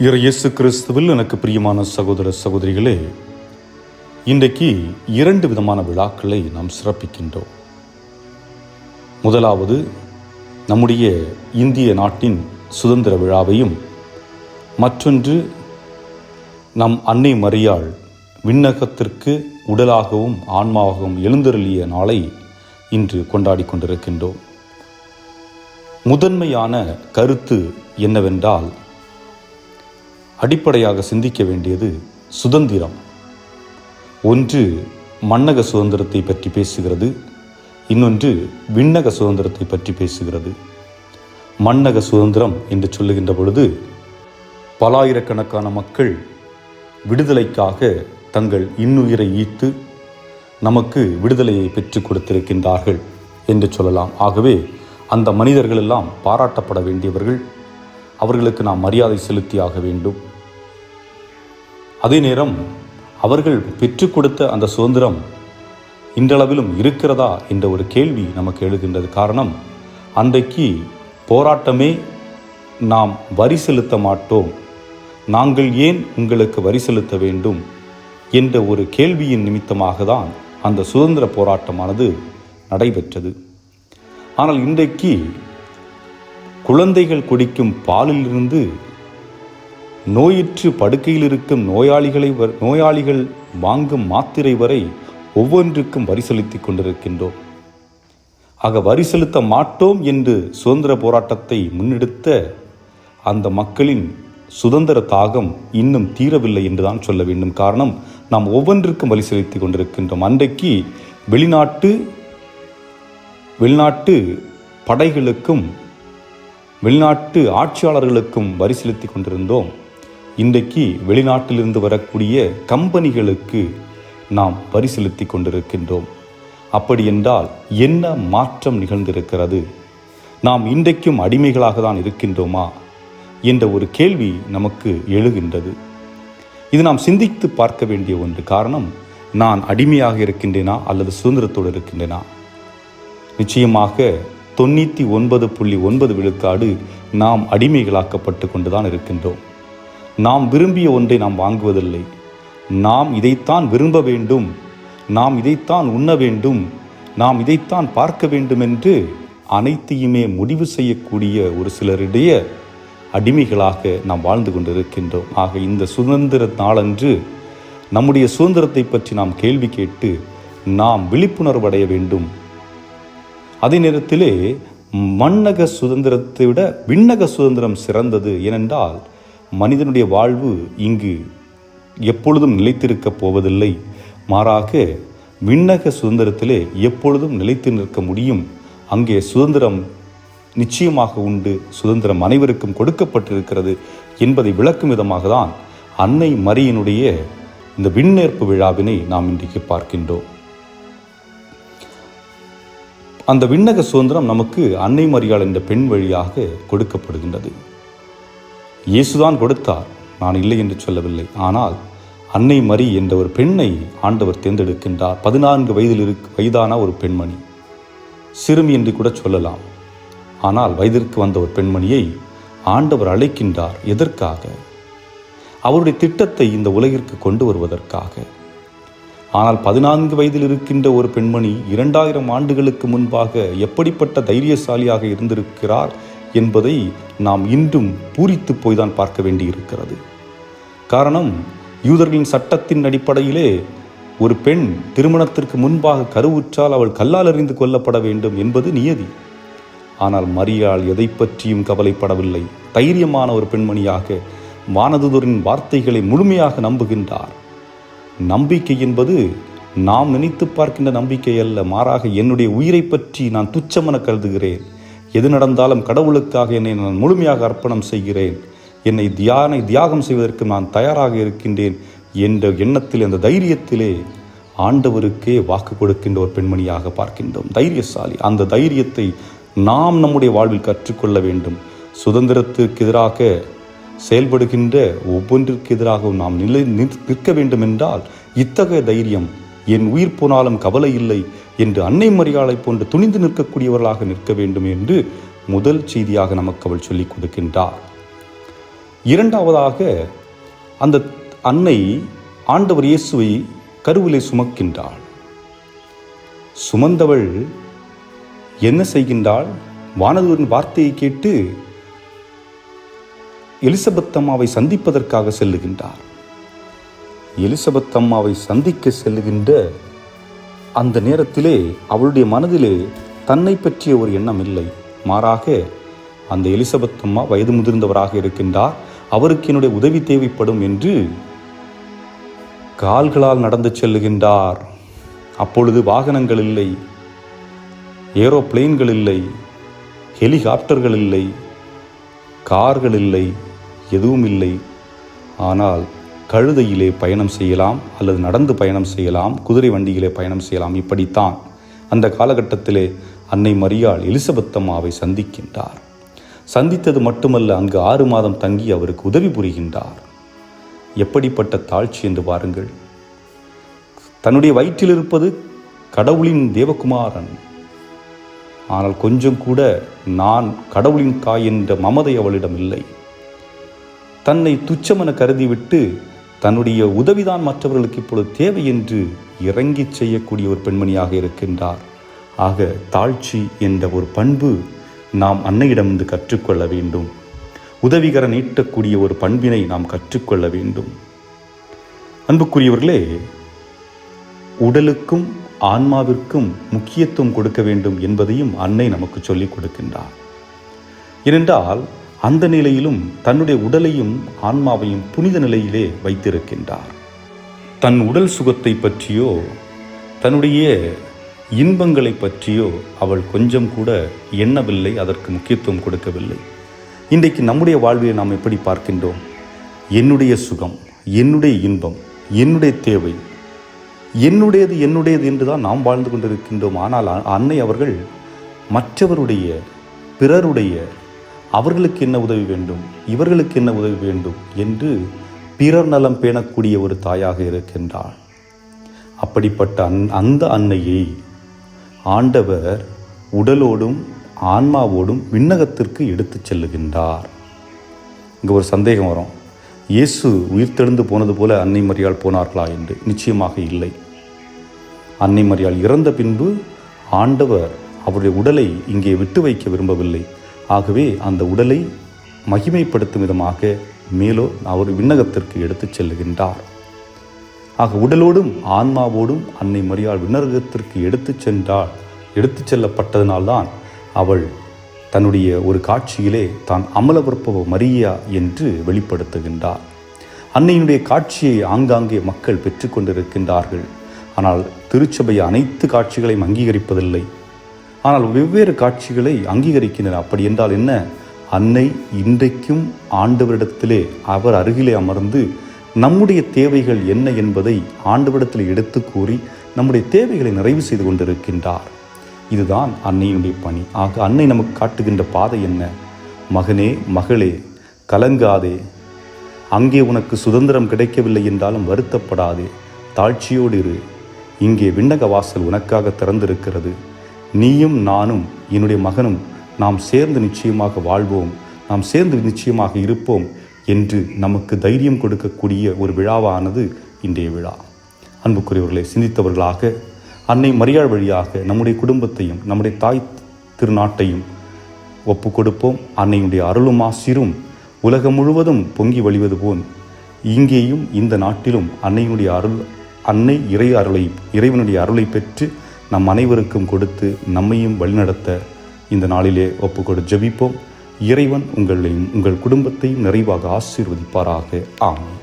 இயேசு கிறிஸ்துவில் எனக்கு பிரியமான சகோதர சகோதரிகளே, இன்றைக்கு 2 விதமான விழாக்களை நாம் சிறப்பிக்கின்றோம். முதலாவது நம்முடைய இந்திய நாட்டின் சுதந்திர விழாவையும், மற்றொன்று நம் அன்னை மரியாள் விண்ணகத்திற்கு உடலாகவும் ஆன்மாவாகவும் எழுந்தருளிய நாளை இன்று கொண்டாடி கொண்டிருக்கின்றோம். முதன்மையான கருத்து என்னவென்றால், அடிப்படையாக சிந்திக்க வேண்டியது சுதந்திரம். ஒன்று மண்ணக சுதந்திரத்தை பற்றி பேசுகிறது, இன்னொன்று விண்ணக சுதந்திரத்தை பற்றி பேசுகிறது. மண்ணக சுதந்திரம் என்று சொல்லுகின்ற பொழுது, பலாயிரக்கணக்கான மக்கள் விடுதலைக்காக தங்கள் இன்னுயிரை ஈர்த்து நமக்கு விடுதலையை பெற்றுக் கொடுத்திருக்கின்றார்கள் என்று சொல்லலாம். ஆகவே அந்த மனிதர்கள் எல்லாம் பாராட்டப்பட வேண்டியவர்கள், அவர்களுக்கு நாம் மரியாதை செலுத்தியாக வேண்டும். அதே நேரம் அவர்கள் பெற்றுக் கொடுத்த அந்த சுதந்திரம் இன்றளவிலும் இருக்கிறதா என்ற ஒரு கேள்வி நமக்கு எழுகின்றது. காரணம், அன்றைக்கு போராட்டமே நாம் வரி செலுத்த மாட்டோம், நாங்கள் ஏன் உங்களுக்கு வரி செலுத்த வேண்டும் என்ற ஒரு கேள்வியின் நிமித்தமாக தான் அந்த சுதந்திர போராட்டமானது நடைபெற்றது. ஆனால் இன்றைக்கு குழந்தைகள் குடிக்கும் பாலிலிருந்து நோயுற்று படுக்கையில் இருக்கும் நோயாளிகள் வாங்கும் மாத்திரை வரை ஒவ்வொன்றுக்கும் வரி செலுத்தி கொண்டிருக்கின்றோம். ஆக வரி செலுத்த மாட்டோம் என்று சுதந்திர போராட்டத்தை முன்னெடுத்த அந்த மக்களின் சுதந்திர தாகம் இன்னும் தீரவில்லை என்றுதான் சொல்ல வேண்டும். காரணம், நாம் ஒவ்வொன்றுக்கும் வரி செலுத்தி கொண்டிருக்கின்றோம். அன்றைக்கு வெளிநாட்டு படைகளுக்கும் வெளிநாட்டு ஆட்சியாளர்களுக்கும் வரி செலுத்தி கொண்டிருந்தோம். இன்றைக்கு வெளிநாட்டிலிருந்து வரக்கூடிய கம்பெனிகளுக்கு நாம் வரி செலுத்தி கொண்டிருக்கின்றோம். அப்படி என்றால் என்ன மாற்றம் நிகழ்ந்திருக்கிறது? நாம் இன்றைக்கும் அடிமைகளாக தான் இருக்கின்றோமா என்ற ஒரு கேள்வி நமக்கு எழுகின்றது. இது நாம் சிந்தித்து பார்க்க வேண்டிய ஒன்று. காரணம், நான் அடிமையாக இருக்கின்றேனா அல்லது சுதந்திரத்தோடு இருக்கின்றேனா? நிச்சயமாக 99.9 விழுக்காடு நாம் அடிமைகளாக்கப்பட்டு கொண்டுதான் இருக்கின்றோம். நாம் விரும்பிய ஒன்றை நாம் வாங்குவதில்லை. நாம் இதைத்தான் விரும்ப வேண்டும், நாம் இதைத்தான் உண்ண வேண்டும், நாம் இதைத்தான் பார்க்க வேண்டும் என்று அனைத்தையுமே முடிவு செய்யக்கூடிய ஒரு சிலருடைய அடிமைகளாக நாம் வாழ்ந்து கொண்டிருக்கின்றோம். ஆக இந்த சுதந்திர நாளன்று நம்முடைய சுதந்திரத்தை பற்றி நாம் கேள்வி கேட்டு நாம் விழிப்புணர்வு அடைய வேண்டும். அதே நேரத்திலே மண்ணக சுதந்திரத்தை விட விண்ணக சுதந்திரம் சிறந்தது. ஏனென்றால் மனிதனுடைய வாழ்வு இங்கு எப்பொழுதும் நிலைத்திருக்கப் போவதில்லை. மாறாக விண்ணக சுதந்திரத்திலே எப்பொழுதும் நிலைத்து நிற்க முடியும். அங்கே சுதந்திரம் நிச்சயமாக உண்டு, சுதந்திரம் அனைவருக்கும் கொடுக்கப்பட்டிருக்கிறது என்பதை விளக்கும் விதமாக தான் அன்னை மரியினுடைய இந்த விண்ணேற்பு விழாவினை நாம் இன்றைக்கு பார்க்கின்றோம். அந்த விண்ணக சுதந்திரம் நமக்கு அன்னை மரியாள் என்ற பெண் வழியாக கொடுக்கப்படுகின்றது. இயேசுதான் கொடுத்தார், நான் இல்லை என்று சொல்லவில்லை. ஆனால் அன்னை மரி என்ற ஒரு பெண்ணை ஆண்டவர் தேர்ந்தெடுக்கின்றார். 14 வயதான ஒரு பெண்மணி, சிறுமி என்று கூட சொல்லலாம். ஆனால் வயதிற்கு வந்த ஒரு பெண்மணியை ஆண்டவர் அழைக்கின்றார். எதற்காக? அவருடைய திட்டத்தை இந்த உலகிற்கு கொண்டு வருவதற்காக. ஆனால் 14 வயதில் இருக்கின்ற ஒரு பெண்மணி 2000 ஆண்டுகளுக்கு முன்பாக எப்படிப்பட்ட தைரியசாலியாக இருந்திருக்கிறார் என்பதை நாம் இன்றும் பூரித்து போய்தான் பார்க்க வேண்டியிருக்கிறது. காரணம், யூதர்களின் சட்டத்தின் அடிப்படையிலே ஒரு பெண் திருமணத்திற்கு முன்பாக கருவுற்றால் அவள் கல்லால் எறிந்து கொல்லப்பட வேண்டும் என்பது நியதி. ஆனால் மரியாள் எதை பற்றியும் கவலைப்படவில்லை. தைரியமான ஒரு பெண்மணியாக வானதூதரின் வார்த்தைகளை முழுமையாக நம்புகின்றார். நம்பிக்கை என்பது நாம் நினைத்து பார்க்கின்ற நம்பிக்கை அல்ல. மாறாக என்னுடைய உயிரை பற்றி நான் துச்சமென கருதுகிறேன். எது நடந்தாலும் கடவுளுக்காக என்னை நான் முழுமையாக அர்ப்பணம் செய்கிறேன். என்னை தியாகம் செய்வதற்கு நான் தயாராக இருக்கின்றேன் என்ற எண்ணத்தில், அந்த தைரியத்திலே ஆண்டவருக்கே வாக்கு கொடுக்கின்ற ஒரு பெண்மணியாக பார்க்கின்றோம். தைரியசாலி. அந்த தைரியத்தை நாம் நம்முடைய வாழ்வில் கற்றுக்கொள்ள வேண்டும். சுதந்திரத்திற்கு எதிராக செயல்படுகின்ற ஒவ்வொன்றிற்கு எதிராகவும் நாம் நிற்க வேண்டும் என்றால் இத்தகைய தைரியம், என் உயிர் போனாலும் கவலை இல்லை என்று அன்னை மரியாளை போன்று துணிந்து நிற்கக்கூடியவர்களாக நிற்க வேண்டும் என்று முதல் செய்தியாக நமக்கு அவள் சொல்லிக் கொடுக்கின்றார். இரண்டாவதாக அந்த அன்னை ஆண்டவர் இயேசுவை கருவிலே சுமக்கின்றாள். சுமந்தவள் என்ன செய்கின்றாள்? வானதூரின் வார்த்தையை கேட்டு எலிசபெத் அம்மாவை சந்திப்பதற்காக செல்லுகின்றார். எலிசபெத் அம்மாவை சந்திக்க செல்லுகின்ற அந்த நேரத்திலே அவளுடைய மனதிலே தன்னை பற்றிய ஒரு எண்ணம் இல்லை. மாறாக அந்த எலிசபெத் அம்மா வயது முதிர்ந்தவராக இருக்கின்றார், அவருக்கு என்னுடைய உதவி தேவைப்படும் என்று கால்களால் நடந்து செல்லுகின்றார். அப்பொழுது வாகனங்கள் இல்லை, ஏரோப்ளேன்கள் இல்லை, ஹெலிகாப்டர்கள் இல்லை, கார்கள் இல்லை, எதுவும் இல்லை. ஆனால் கழுதையிலே பயணம் செய்யலாம், அல்லது நடந்து பயணம் செய்யலாம், குதிரை வண்டியிலே பயணம் செய்யலாம். இப்படித்தான் அந்த காலகட்டத்திலே அன்னை மரியாள் எலிசபெத் அம்மாவை சந்திக்கின்றார். சந்தித்தது மட்டுமல்ல, அங்கு 6 மாதம் தங்கி அவருக்கு உதவி புரிகின்றார். எப்படிப்பட்ட தாழ்ச்சி என்று பாருங்கள். தன்னுடைய வயிற்றில் இருப்பது கடவுளின் தேவகுமாரன், ஆனால் கொஞ்சம் கூட நான் கடவுளின் தாய் என்ற மமதை அவளிடம் இல்லை. தன்னை துச்சமென கருதிவிட்டு தன்னுடைய உதவிதான் மற்றவர்களுக்கு இப்பொழுது தேவை என்று இறங்கி செய்யக்கூடிய ஒரு பெண்மணியாக இருக்கின்றார். ஆக தாழ்ச்சி என்ற ஒரு பண்பு நாம் அன்னையிடமிருந்து கற்றுக்கொள்ள வேண்டும். உதவிகர நீட்டக்கூடிய ஒரு பண்பினை நாம் கற்றுக்கொள்ள வேண்டும். அன்புக்குரியவர்களே, உடலுக்கும் ஆன்மாவிற்கும் முக்கியத்துவம் கொடுக்க வேண்டும் என்பதையும் அன்னை நமக்கு சொல்லிக் கொடுக்கின்றார். ஏனென்றால் அந்த நிலையிலும் தன்னுடைய உடலையும் ஆன்மாவையும் புனித நிலையிலே வைத்திருக்கின்றார். தன் உடல் சுகத்தை பற்றியோ தன்னுடைய இன்பங்களை பற்றியோ அவள் கொஞ்சம் கூட எண்ணவில்லை, அதற்கு முக்கியத்துவம் கொடுக்கவில்லை. இன்றைக்கு நம்முடைய வாழ்வில் நாம் எப்படி பார்க்கின்றோம்? என்னுடைய சுகம், என்னுடைய இன்பம், என்னுடைய தேவை, என்னுடையது என்றுதான் நாம் வாழ்ந்து கொண்டிருக்கின்றோம். ஆனால் அன்னை அவர்கள் மற்றவருடைய, பிறருடைய, அவர்களுக்கு என்ன உதவி வேண்டும், இவர்களுக்கு என்ன உதவி வேண்டும் என்று பிறர் நலம் பேணக்கூடிய ஒரு தாயாக இருக்கின்றாள். அப்படிப்பட்ட அந்த அன்னையை ஆண்டவர் உடலோடும் ஆன்மாவோடும் விண்ணகத்திற்கு எடுத்துச் செல்லுகின்றார். இங்கே ஒரு சந்தேகம் வரும், இயேசு உயிர்த்தெழுந்து போனது போல அன்னை மரியாள் போனார்களா என்று. நிச்சயமாக இல்லை. அன்னை மரியாள் இறந்த பின்பு ஆண்டவர் அவருடைய உடலை இங்கே விட்டு வைக்க விரும்பவில்லை. ஆகவே அந்த உடலை மகிமைப்படுத்தும் விதமாக மேலோ அவர் விண்ணகத்திற்கு எடுத்துச் செல்லுகின்றார். ஆக உடலோடும் ஆன்மாவோடும் அன்னை மரியாள் விண்ணகத்திற்கு எடுத்துச் செல்லப்பட்டதனால்தான் அவள் தன்னுடைய ஒரு காட்சியிலே தான் அமலவற்பவ மரியா என்று வெளிப்படுத்துகின்றார். அன்னையினுடைய காட்சியை ஆங்காங்கே மக்கள் பெற்றுக்கொண்டிருக்கின்றார்கள். ஆனால் திருச்சபை அனைத்து காட்சிகளையும் அங்கீகரிப்பதில்லை. ஆனால் வெவ்வேறு காட்சிகளை அங்கீகரிக்கின்றனர். அப்படி என்றால் என்ன? அன்னை இன்றைக்கும் ஆண்டவரிடத்திலே அவர் அருகிலே அமர்ந்து நம்முடைய தேவைகள் என்ன என்பதை ஆண்டவரிடத்தில் எடுத்து கூறி நம்முடைய தேவைகளை நிறைவு செய்து கொண்டிருக்கின்றார். இதுதான் அன்னையினுடைய பணி. ஆக அன்னை நமக்கு காட்டுகின்ற பாதை என்ன? மகனே, மகளே, கலங்காதே. அங்கே உனக்கு சுதந்திரம் கிடைக்கவில்லை என்றாலும் வருத்தப்படாதே, தாழ்ச்சியோடு இரு. இங்கே விண்ணக வாசல் உனக்காக திறந்திருக்கிறது. நீயும் நானும் என்னுடைய மகனும் நாம் சேர்ந்து நிச்சயமாக வாழ்வோம், நாம் சேர்ந்து நிச்சயமாக இருப்போம் என்று நமக்கு தைரியம் கொடுக்கக்கூடிய ஒரு விழாவானது இன்றைய விழா. அன்புக்குரியவர்களை சிந்தித்தவர்களாக அன்னை மரியாள் வழியாக நம்முடைய குடும்பத்தையும் நம்முடைய தாய் திருநாட்டையும் ஒப்பு கொடுப்போம். அன்னையுடைய அருளும் ஆசிரும் உலகம் முழுவதும் பொங்கி வழிவது போல் இங்கேயும் இந்த நாட்டிலும் அன்னை இறைவனுடைய அருளை பெற்று நம் அனைவருக்கும் கொடுத்து நம்மையும் வழிநடத்த இந்த நாளிலே ஒப்புக்கொடு ஜெபிப்போம். இறைவன் உங்களையும் உங்கள் குடும்பத்தையும் நிறைவாக ஆசீர்வதிப்பாராக. ஆமென்.